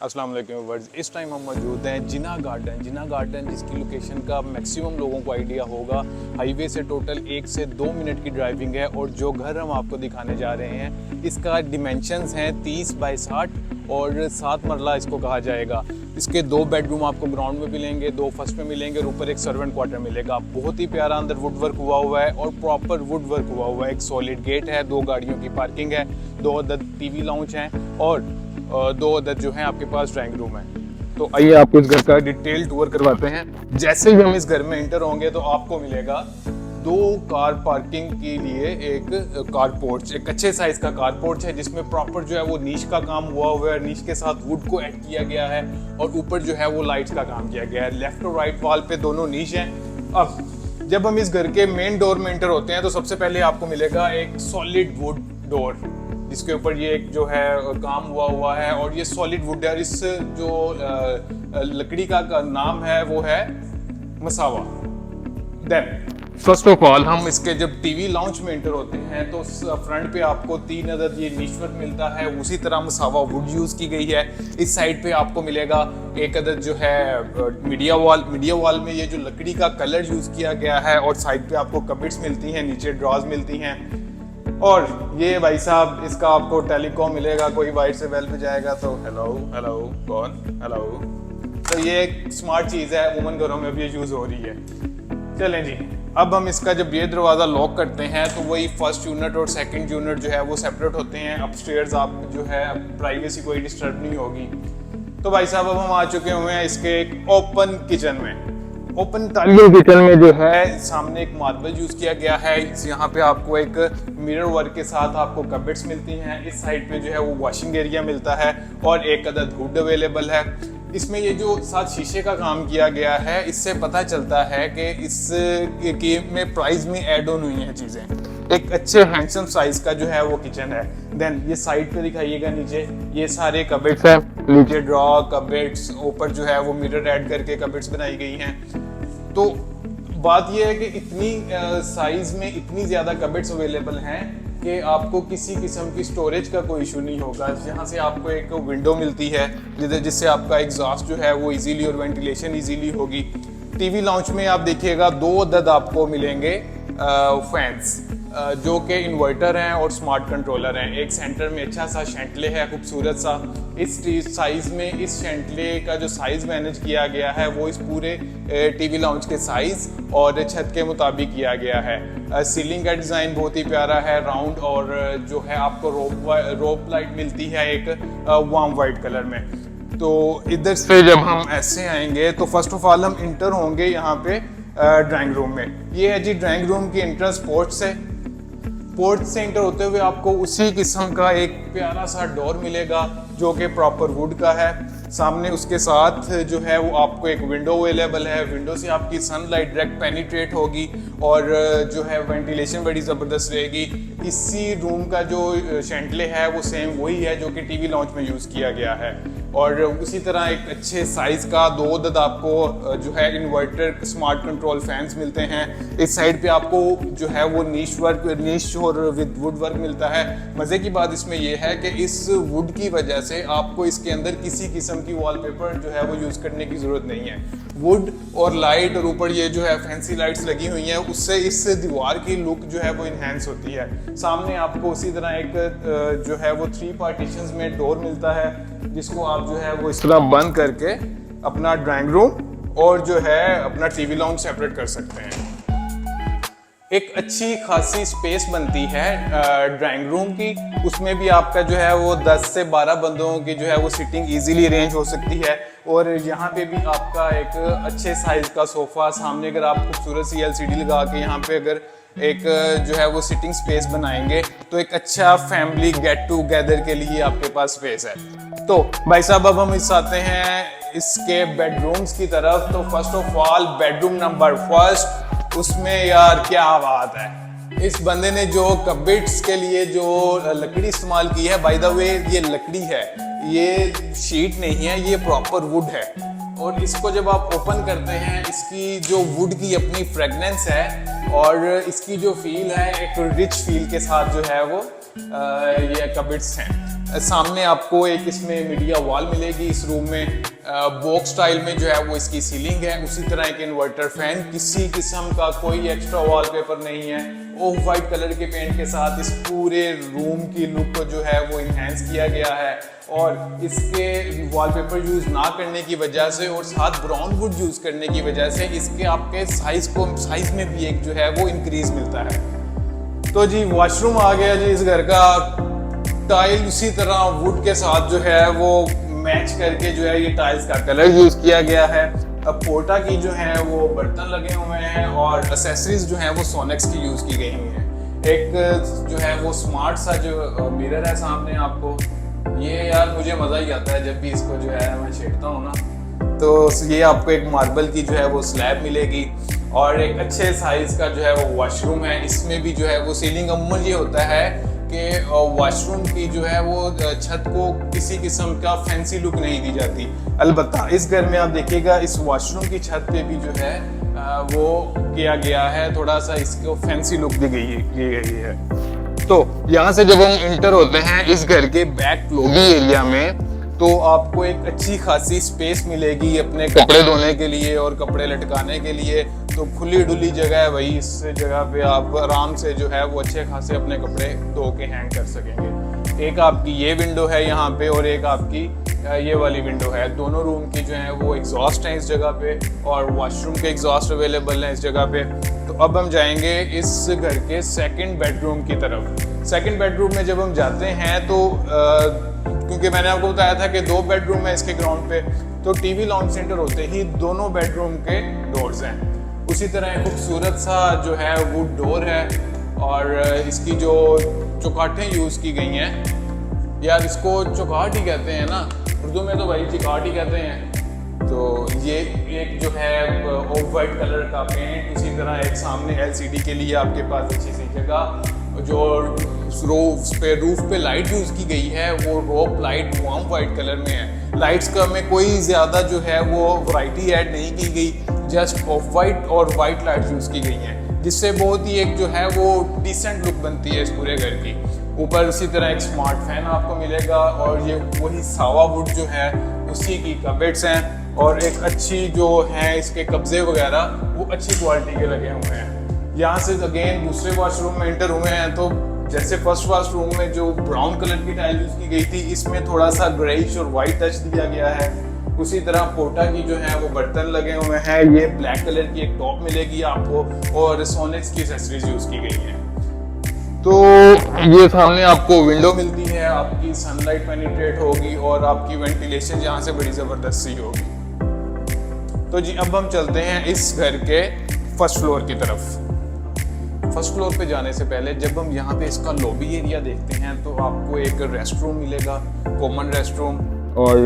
अस्सलाम वालेकुम व्यूअर्स। इस टाइम हम मौजूद हैं जिना गार्डन जिसकी लोकेशन का मैक्सिमम लोगों को आइडिया होगा। हाईवे से टोटल 1 से 2 मिनट की ड्राइविंग है और जो घर हम आपको दिखाने जा रहे हैं इसका डिमेंशंस हैं 30 बाय 60 और 7 मरला इसको कहा जाएगा। इसके 2 बेडरूम आपको ग्राउंड में मिलेंगे, 2 फर्स्ट में मिलेंगे और ऊपर एक सर्वेंट क्वार्टर मिलेगा। बहुत ही प्यारा अंदर वुड वर्क हुआ है और प्रॉपर वुड वर्क हुआ है। एक सॉलिड गेट है, 2 गाड़ियों की पार्किंग है, 2 अदद टीवी लाउंज हैं और 2 अदद जो है आपके पास ड्राइंग रूम है। तो आइए आपको इस घर का डिटेल टूर करवाते हैं। जैसे ही हम इस घर में एंटर होंगे तो आपको मिलेगा 2 कार पार्किंग के लिए एक कार पोर्च, एक अच्छे साइज का कार पोर्च है जिसमें प्रॉपर जो है वो नीश का काम हुआ है। नीश के साथ वुड को ऐड किया गया है और ऊपर जो है वो लाइट्स का काम किया गया है। लेफ्ट और राइट वॉल पे दोनों नीश हैं। अब जब हम इस घर के मेन डोर में एंटर होते हैं तो सबसे पहले आपको मिलेगा एक सॉलिड वुड डोर जिसके ऊपर ये एक जो है काम हुआ है और ये सॉलिड वुड है। इस जो लकड़ी का नाम है वो है मसावा। देन फर्स्ट ऑफ ऑल हम इसके जब टीवी लाउंज में एंटर होते हैं तो फ्रंट पे आपको 3 अदद ये नीशवर्क मिलता है, उसी तरह मसावा वुड यूज की गई है। इस साइड पे आपको मिलेगा एक अदद जो है मीडिया वॉल में ये जो लकड़ी का कलर यूज किया गया है और साइड पे आपको कबर्ड्स मिलती हैं, नीचे ड्रॉज मिलती हैं। और ये भाई साहब इसका आपको टेलीकॉम मिलेगा, कोई वाइट से बेल पे जाएगा तो हेलो कौन हेलो। तो ये एक स्मार्ट चीज़ है, वुमन घरों में भी यूज़ हो रही है। चलें जी, अब हम इसका जब ये दरवाज़ा लॉक करते हैं तो वही फर्स्ट यूनिट और सेकंड यूनिट जो है वो सेपरेट होते हैं। अपस्टेयर्स आप जो है प्राइवेसी कोई डिस्टर्ब नहीं होगी। तो भाई साहब अब हम आ चुके हुए हैं इसके एक ओपन किचन में। ओपन टाइलिंग किचन में जो है सामने एक मार्बल यूज किया गया है। यहाँ पे आपको एक मिरर वर्क के साथ आपको कबर्ड्स मिलती हैं। इस साइड पे जो है वो वॉशिंग एरिया मिलता है और एक अदद हुड अवेलेबल है। इसमें ये जो साथ शीशे का काम किया गया है इससे पता चलता है कि इस में प्राइस में ऐड ऑन हुई हैं चीज़ें। एक अच्छे हैंडसम साइज का जो है वो किचन है। देन ये साइड पे दिखाइएगा, नीचे ये सारे कबर्ड्स हैं, नीचे ड्रॉ कबर्ड्स, ऊपर जो है वो मिरर ऐड करके कबर्ड्स बनाई गई हैं। तो बात ये है कि इतनी साइज में इतनी ज़्यादा कबर्ड्स अवेलेबल हैं कि आपको किसी किस्म की स्टोरेज का कोई इशू नहीं होगा। यहाँ से आपको एक विंडो मिलती है जिससे आपका एग्जॉस्ट जो है वो इजीली और वेंटिलेशन इजीली होगी। टीवी लाउंज में आप देखिएगा 2 अदद आपको मिलेंगे फैंस जो कि इन्वर्टर हैं और स्मार्ट कंट्रोलर हैं। एक सेंटर में अच्छा सा शैंटले है खूबसूरत सा। इस साइज में इस शैंटले का जो साइज मैनेज किया गया है वो इस पूरे टीवी लाउंज के साइज और छत के मुताबिक किया गया है। सीलिंग का डिज़ाइन बहुत ही प्यारा है, राउंड, और जो है आपको रोप लाइट मिलती है एक वार्म वाइट कलर में। तो इधर से जब हम ऐसे आएंगे तो फर्स्ट ऑफ ऑल हम इंटर होंगे यहाँ पे ड्राइंग रूम में। ये है जी ड्राइंग रूम की एंट्रेंस पोर्ट से। पोर्ट से एंटर होते हुए आपको उसी किस्म का एक प्यारा सा डोर मिलेगा जो कि प्रॉपर वुड का है। सामने उसके साथ जो है वो आपको एक विंडो अवेलेबल है। विंडो से आपकी सनलाइट डायरेक्ट पेनिट्रेट होगी और जो है वेंटिलेशन बड़ी ज़बरदस्त रहेगी। इसी रूम का जो शैंटले है वो सेम वही है जो कि टीवी लाउंज में यूज़ किया गया है। और उसी तरह एक अच्छे साइज़ का 2 अदद आपको जो है इन्वर्टर स्मार्ट कंट्रोल फैंस मिलते हैं। इस साइड पे आपको जो है वो नीश और विद वुड वर्क मिलता है। मज़े की बात इसमें यह है कि इस वुड की वजह से आपको इसके अंदर किसी किस्म की वॉलपेपर जो है वो यूज़ करने की ज़रूरत नहीं है। वुड और लाइट और ऊपर ये जो है फैंसी लाइट्स लगी हुई हैं उससे इस दीवार की लुक जो है वो इन्हेंस होती है। सामने आपको उसी तरह एक जो है वो 3 पार्टीशंस में डोर मिलता है जिसको आप जो है वो इस तरह बंद करके अपना ड्राइंग रूम और जो है अपना टीवी लाउंज सेपरेट कर सकते हैं। एक अच्छी खासी स्पेस बनती है ड्राइंग रूम की। उसमें भी आपका जो है वो 10 से 12 बंदों की जो है वो सिटिंग इजीली अरेंज हो सकती है। और यहाँ पे भी आपका एक अच्छे साइज का सोफ़ा, सामने अगर आप खूबसूरत सी LCD लगा के यहाँ पे अगर एक जो है वो सिटिंग स्पेस बनाएंगे तो एक अच्छा फैमिली गेट टूगेदर के लिए आपके पास स्पेस है। तो भाई साहब अब हम इस आते हैं इसके बेडरूम्स की तरफ। तो first of all bedroom number first, उसमें यार क्या बात है। इस बंदे ने जो कबर्ड्स के लिए जो लकड़ी इस्तेमाल की है, बाय द वे ये लकड़ी है, ये शीट नहीं है, ये प्रॉपर वुड है। और इसको जब आप ओपन करते हैं इसकी जो वुड की अपनी फ्रेगनेंस है और इसकी जो फील है एक रिच फील के साथ जो है वो ये कबर्ड्स हैं। सामने आपको एक इसमें मीडिया वॉल मिलेगी इस रूम में। बॉक्स स्टाइल में जो है वो इसकी सीलिंग है। उसी तरह एक इन्वर्टर फैन, किसी किस्म का कोई एक्स्ट्रा वॉलपेपर नहीं है। ऑफ वाइट कलर के पेंट के साथ इस पूरे रूम की लुक को जो है वो इन्हेंस किया गया है। और इसके वॉलपेपर यूज़ ना करने की वजह से और साथ ब्राउन वुड यूज़ करने की वजह से इसके आपके साइज़ में भी एक जो है वो इंक्रीज मिलता है। तो जी वॉशरूम आ गया जी इस घर का। टाइल उसी तरह वुड के साथ जो है वो मैच करके जो है ये टाइल्स का कलर यूज़ किया गया है। अब पोर्टा की जो है वो बर्तन लगे हुए हैं और एसेसरीज जो है वो सोनेक्स की यूज़ की गई हुई हैं। एक जो है वो स्मार्ट सा जो मिरर है सामने आपको, ये यार मुझे मज़ा ही आता है जब भी इसको जो है मैं छेड़ता हूँ ना। तो ये आपको एक मार्बल की जो है वो स्लैब मिलेगी और एक अच्छे साइज़ का जो है वो वॉशरूम है। इसमें भी जो है वो सीलिंग अमूमन ये होता है कि वॉशरूम की जो है वो छत को किसी किस्म का फैंसी लुक नहीं दी जाती। अलबत्ता इस घर में आप देखिएगा इस वॉशरूम की छत पे भी जो है वो किया गया है, थोड़ा सा इसको फैंसी लुक दी गई है। तो यहाँ से जब हम इंटर होते हैं इस घर के बैक लॉबी एरिया में, तो आपको एक अच्छी खासी स्पेस मिलेगी अपने कपड़े धोने के लिए और कपड़े लटकाने के लिए। तो खुली डुली जगह है भाई, इस जगह पे आप आराम से जो है वो अच्छे खासे अपने कपड़े धो के हैंग कर सकेंगे। एक आपकी ये विंडो है यहाँ पे और एक आपकी ये वाली विंडो है। दोनों रूम की जो है वो एग्जॉस्ट हैं इस जगह पे और वॉशरूम के एग्जॉस्ट अवेलेबल हैं इस जगह पे। तो अब हम जाएंगे इस घर के सेकंड बेडरूम की तरफ। सेकंड बेडरूम में जब हम जाते हैं तो क्योंकि मैंने आपको बताया था कि 2 बेडरूम है इसके ग्राउंड पे, तो टीवी लॉन्च सेंटर होते ही दोनों बेडरूम के डोर्स हैं। उसी तरह एक खूबसूरत सा जो है वुड डोर है और इसकी जो चौकाटें यूज़ की गई हैं, यार इसको चौकाट ही कहते हैं ना, उर्दू में तो भाई चिकाट ही कहते हैं। तो ये एक जो है ऑफ वाइट कलर का पेंट, इसी तरह एक सामने LCD के लिए आपके पास अच्छी सी जगह। जो रूफ पे लाइट यूज़ की गई है वो रोप लाइट वार्म वाइट कलर में है। लाइट्स का में कोई ज़्यादा जो है वो वैरायटी ऐड नहीं की गई, जस्ट ऑफ वाइट और वाइट लाइट यूज़ की गई हैं, जिससे बहुत ही एक जो है वो डिसेंट लुक बनती है इस पूरे घर की। ऊपर उसी तरह एक स्मार्ट फैन आपको मिलेगा और ये वही सावा वुड जो है उसी की कबर्ड्स हैं और एक अच्छी जो है इसके कब्जे वगैरह वो अच्छी क्वालिटी के लगे हुए हैं। यहाँ से अगेन दूसरे वॉशरूम में इंटर हुए हैं तो जैसे फर्स्ट वॉशरूम में जो ब्राउन कलर की टाइल यूज़ की गई थी, इसमें थोड़ा सा ग्रेइश और वाइट टच दिया गया है। उसी तरह पोर्टा की जो है वो बर्तन लगे हुए हैं। ये ब्लैक कलर की एक टॉप मिलेगी आपको और सोनेक्स की एक्सेसरीज यूज़ की गई है। तो ये सामने आपको विंडो मिलती है, आपकी सनलाइट पेनिट्रेट होगी और आपकी वेंटिलेशन यहाँ से बड़ी ज़बरदस्त सी होगी। तो जी अब हम चलते हैं इस घर के फर्स्ट फ्लोर की तरफ। फर्स्ट फ्लोर पे जाने से पहले जब हम यहाँ पे इसका लॉबी एरिया देखते हैं तो आपको एक रेस्ट रूम मिलेगा, कॉमन रेस्ट रूम, और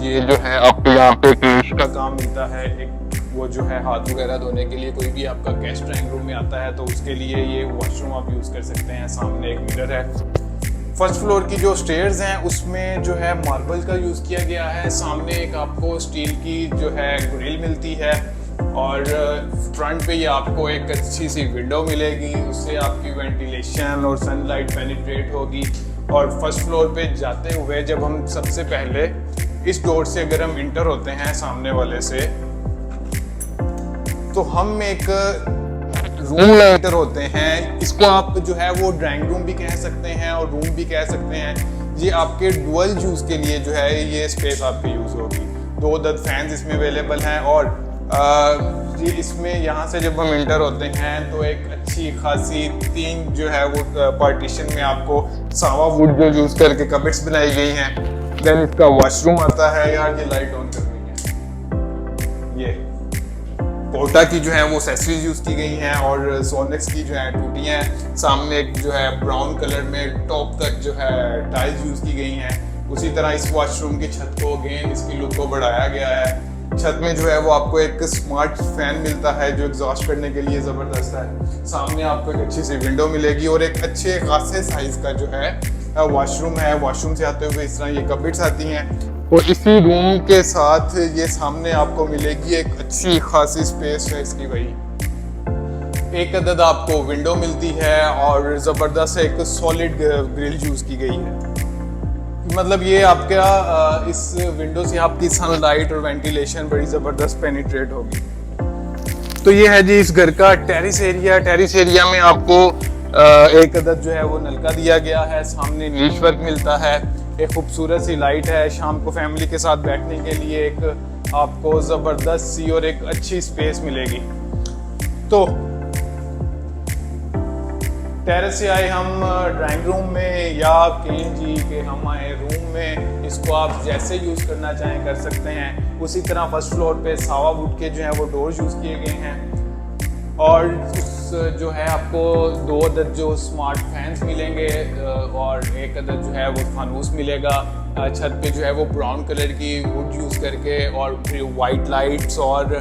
ये जो है आपको यहाँ पे पेश का काम मिलता है। एक वो जो है हाथ वगैरह धोने के लिए, कोई भी आपका गेस्ट ड्राइंग रूम में आता है तो उसके लिए ये वॉशरूम आप यूज़ कर सकते हैं। सामने एक मिरर है। फर्स्ट फ्लोर की जो स्टेयर्स हैं उसमें जो है मार्बल का यूज़ किया गया है। सामने एक आपको स्टील की जो है ग्रिल मिलती है और फ्रंट पे ये आपको एक अच्छी सी विंडो मिलेगी, उससे आपकी वेंटिलेशन और सनलाइट पेनिट्रेट होगी। और फर्स्ट फ्लोर पे जाते हुए जब हम सबसे पहले इस डोर से अगर हम इंटर होते हैं सामने वाले से, तो हम एक रूम में इंटर होते हैं। इसको आप जो है वो ड्राइंग रूम भी कह सकते हैं और रूम भी कह सकते हैं। ये आपके डुअल यूज़ के लिए जो है ये स्पेस आपकी यूज़ होगी। 2 दद फैंस इसमें अवेलेबल हैं और जी इसमें यहाँ से जब हम इंटर होते हैं तो एक अच्छी खासी 3 जो है वो पार्टीशन में आपको सावा वुड जो यूज़ करके कबर्ड्स बनाई गई हैं। देन इसका वॉशरूम आता है। यार ये लाइट ऑन करनी है। ये पोर्टा की जो है वो एक्सेसरीज यूज़ की गई हैं और सोनेक्स की जो है टूटियाँ हैं। सामने एक जो है ब्राउन कलर में टॉप तक जो है टाइल्स यूज़ की गई हैं। उसी तरह इस वॉशरूम की छत को अगेन इसकी लुक को बढ़ाया गया है। छत में जो है वो आपको एक स्मार्ट फैन मिलता है जो एग्जॉस्ट करने के लिए ज़बरदस्त है। सामने आपको एक अच्छी सी विंडो मिलेगी और एक अच्छे खासे साइज़ का जो है वॉशरूम है। वॉशरूम से आते हुए इस तरह ये कबर्ड्स आती हैं और इसी रूम के साथ ये सामने आपको मिलेगी एक अच्छी खासी स्पेस है इसकी। वही एक अदद आपको विंडो मिलती है और ज़बरदस्त एक सॉलिड ग्रिल यूज़ की गई है। मतलब ये आपका इस विंडो से आपकी सनलाइट और वेंटिलेशन बड़ी ज़बरदस्त पेनिट्रेट होगी। तो ये है जी इस घर का टेरिस एरिया। टेरिस एरिया में आपको एक अदद जो है वो नलका दिया गया है, सामने नीश वर्क मिलता है, एक खूबसूरत सी लाइट है, शाम को फैमिली के साथ बैठने के लिए एक आपको ज़बरदस्त सी और एक अच्छी स्पेस मिलेगी। तो टेरेस से आए हम ड्राइंग रूम में या कहें जी कि हम आए रूम में, इसको आप जैसे यूज़ करना चाहें कर सकते हैं। उसी तरह फर्स्ट फ्लोर पे सावा वुड के जो है वो डोर्स यूज़ किए गए हैं और उस जो है आपको 2 अदद जो स्मार्ट फैंस मिलेंगे और एक अदद जो है वो फानूस मिलेगा। छत पे जो है वो ब्राउन कलर की वुड यूज़ करके और फिर वाइट लाइट्स और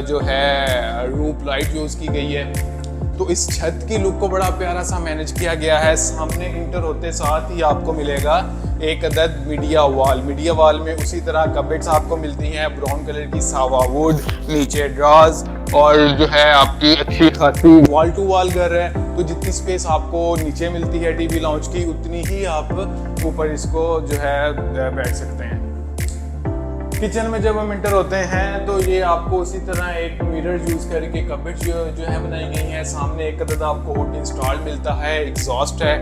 जो है रूफ लाइट यूज़ की गई है। तो इस छत की लुक को बड़ा प्यारा सा मैनेज किया गया है। सामने इंटर होते साथ ही आपको मिलेगा एक अदद मीडिया वॉल। मीडिया वॉल में उसी तरह कबेट्स आपको मिलती हैं, ब्राउन कलर की सावा वुड, नीचे ड्रॉज और जो है आपकी अच्छी खासी वॉल टू वॉल घर है। तो जितनी स्पेस आपको नीचे मिलती है टीवी लाउंज की, उतनी ही आप ऊपर इसको जो है बैठ सकते हैं। किचन में जब हम इंटर होते हैं तो ये आपको उसी तरह एक मिरर यूज करके कबर्ड जो है बनाई गई है। सामने एक अदद आपको हुड इंस्टॉल मिलता है, एग्जॉस्ट है,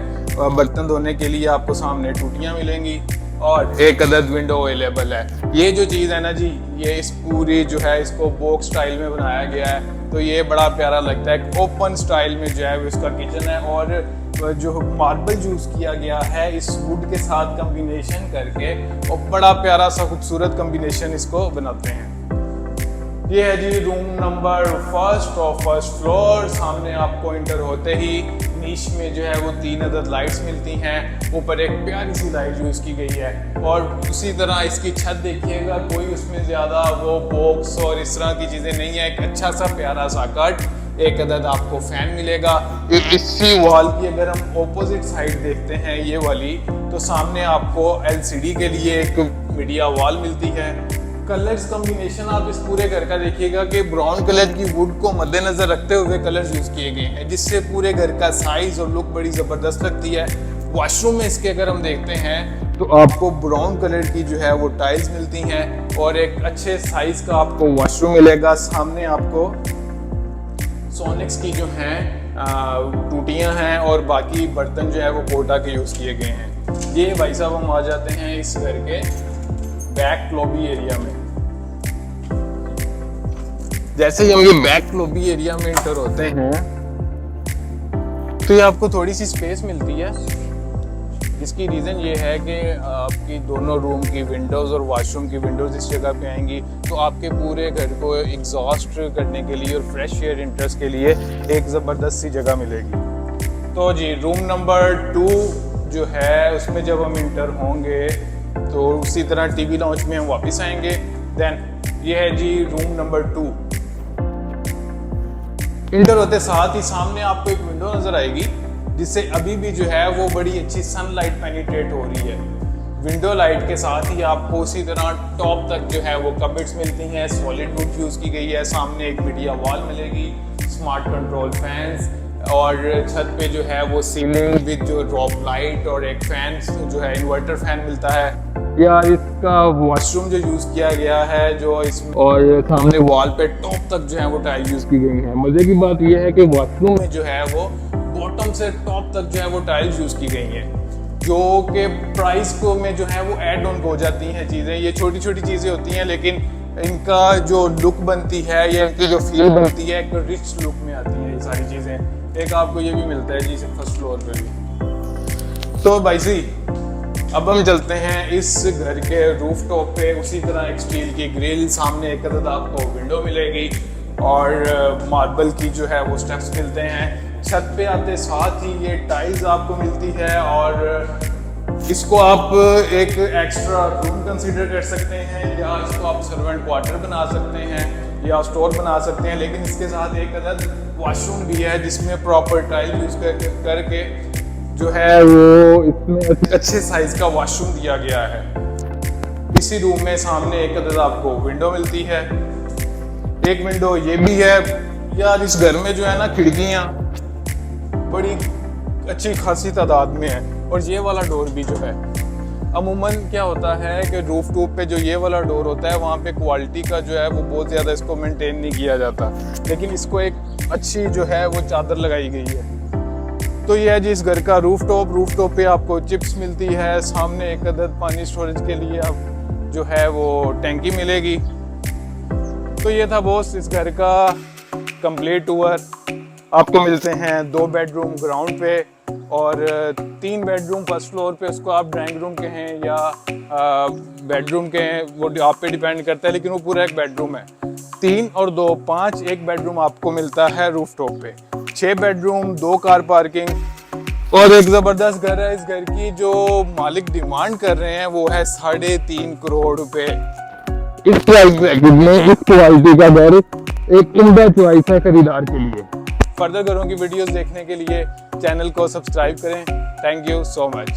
बर्तन धोने के लिए आपको सामने टूटियां मिलेंगी और एक अदद विंडो अवेलेबल है। ये जो चीज़ है ना जी, ये इस पूरी जो है इसको बॉक्स स्टाइल में बनाया गया है, तो ये बड़ा प्यारा लगता है। ओपन स्टाइल में जो है वो इसका किचन है और जो मार्बल यूज किया गया है इस वुड के साथ कॉम्बिनेशन करके और बड़ा प्यारा सा खूबसूरत कॉम्बिनेशन इसको बनाते हैं। ये है जी रूम नंबर फर्स्ट और फर्स्ट फ्लोर। सामने आपको इंटर होते ही नीश में जो है वो 3 अदद लाइट्स मिलती हैं, ऊपर एक प्यारी सी लाइट यूज की गई है और उसी तरह इसकी छत देखिएगा, कोई उसमें ज्यादा वो बॉक्स और इस तरह की चीजें नहीं है। एक अच्छा सा प्यारा सा कट, एक अदद आपको फैन मिलेगा। इसी वॉल की अगर हम ऑपोजिट साइड देखते हैं ये वाली, तो सामने आपको LCD के लिए एक मीडिया वॉल मिलती है। कलर्स कॉम्बिनेशन आप इस पूरे घर का देखिएगा कि ब्राउन कलर की वुड को मद्देनजर रखते हुए कलर्स यूज किए गए हैं, जिससे पूरे घर का साइज और लुक बड़ी जबरदस्त लगती है। वॉशरूम में इसके अगर हम देखते हैं तो आपको ब्राउन कलर की जो है वो टाइल्स मिलती हैं और एक अच्छे साइज का आपको वॉशरूम मिलेगा। सामने आपको सोनिक्स की जो हैं टूटियां हैं और बाकी बर्तन जो है वो कोटा के यूज़ किए गए हैं। ये भाई साहब हम आ जाते हैं इस घर के बैक लॉबी एरिया में। जैसे ही हम ये बैक लॉबी एरिया में इंटर होते हैं तो ये आपको थोड़ी सी स्पेस मिलती है, जिसकी रीज़न ये है कि आपकी दोनों रूम की विंडोज़ और वॉशरूम की विंडोज़ इस जगह पे आएंगी, तो आपके पूरे घर को एग्जॉस्ट करने के लिए और फ्रेश एयर इंट्रेस के लिए एक ज़बरदस्त सी जगह मिलेगी। तो जी रूम नंबर 2 जो है उसमें जब हम इंटर होंगे तो उसी तरह टीवी लाउंज में हम वापस आएंगे। देन ये है जी रूम नंबर 2। इंटर होते साथ ही सामने आपको एक विंडो नज़र आएगी, जिससे अभी भी जो है वो बड़ी अच्छी सनलाइट पेनिट्रेट हो रही है। विंडो लाइट के साथ ही आपको उसी तरह टॉप तक जो है वो कबर्ड्स मिलती हैं, सॉलिड वुड यूज़ की गई है। सामने एक मीडिया वॉल मिलेगी, स्मार्ट कंट्रोल फैंस और छत पे जो है वो सीलिंग विद जो ड्रॉप लाइट और एक फैन जो है इन्वर्टर फैन मिलता है। या इसका वॉशरूम जो यूज़ किया गया है जो इसमें, और सामने वॉल पे टॉप तक जो है वो टाइल यूज़ की गई है। मज़े की बात यह है कि वॉशरूम में जो है वो बॉटम से टॉप तक जो है वो टाइल्स यूज़ की गई हैं, जो कि प्राइस को में जो है वो ऐड ऑन हो जाती हैं चीज़ें। ये छोटी छोटी चीज़ें होती हैं लेकिन इनका जो लुक बनती है या इनकी जो फील बनती है एक रिच लुक में आती है ये सारी चीज़ें। एक आपको ये भी मिलता है जी फर्स्ट फ्लोर पे भी। तो भाई जी अब हम चलते हैं इस घर के रूफ टॉप पे। उसी तरह एक स्टील की ग्रिल, सामने एक अदद आपको विंडो मिलेगी और मार्बल की जो है वो स्टेप्स मिलते हैं। छत पे आते साथ ही ये टाइल्स आपको मिलती है और इसको आप एक एक्स्ट्रा रूम कंसीडर कर सकते हैं या इसको आप सर्वेंट क्वार्टर बना सकते हैं या स्टोर बना सकते हैं। लेकिन इसके साथ एक अदद वॉशरूम भी है जिसमें प्रॉपर टाइल यूज करके जो है वो इसमें अच्छे साइज का वॉशरूम दिया गया है। इसी रूम में सामने एक अदद आपको विंडो मिलती है, एक विंडो ये भी है। यार इस घर में जो है ना खिड़कियाँ बड़ी अच्छी खासी तादाद में है और ये वाला डोर भी जो है अमूमन क्या होता है कि रूफ टॉप पे जो ये वाला डोर होता है वहाँ पे क्वालिटी का जो है वो बहुत ज़्यादा इसको मेंटेन नहीं किया जाता, लेकिन इसको एक अच्छी जो है वो चादर लगाई गई है। तो ये है जी इस घर का रूफ टॉप पे आपको चिप्स मिलती है, सामने एक अदद पानी स्टोरेज के लिए आप जो है वो टैंकी मिलेगी। तो ये था बॉस इस घर का कंप्लीट टूर। आपको मिलते हैं 2 बेडरूम ग्राउंड पे और 3 बेडरूम फर्स्ट फ्लोर पे, उसको आप ड्राइंग रूम के हैं या बेडरूम के हैं वो आप पे डिपेंड करता है, लेकिन वो पूरा एक बेडरूम है। 3 और 2 5 एक बेडरूम आपको मिलता है रूफ टॉप पे। 6 बेडरूम, 2 कार पार्किंग और एक ज़बरदस्त घर है। इस घर की जो मालिक डिमांड कर रहे हैं वो है 3.5 करोड़ रुपए। इस प्राइस ब्रैकेट में इस क्वालिटी का घर एक उम्दा चॉइस है खरीदार के लिए। फर्दर घरों की वीडियोस देखने के लिए चैनल को सब्सक्राइब करें। Thank you so much.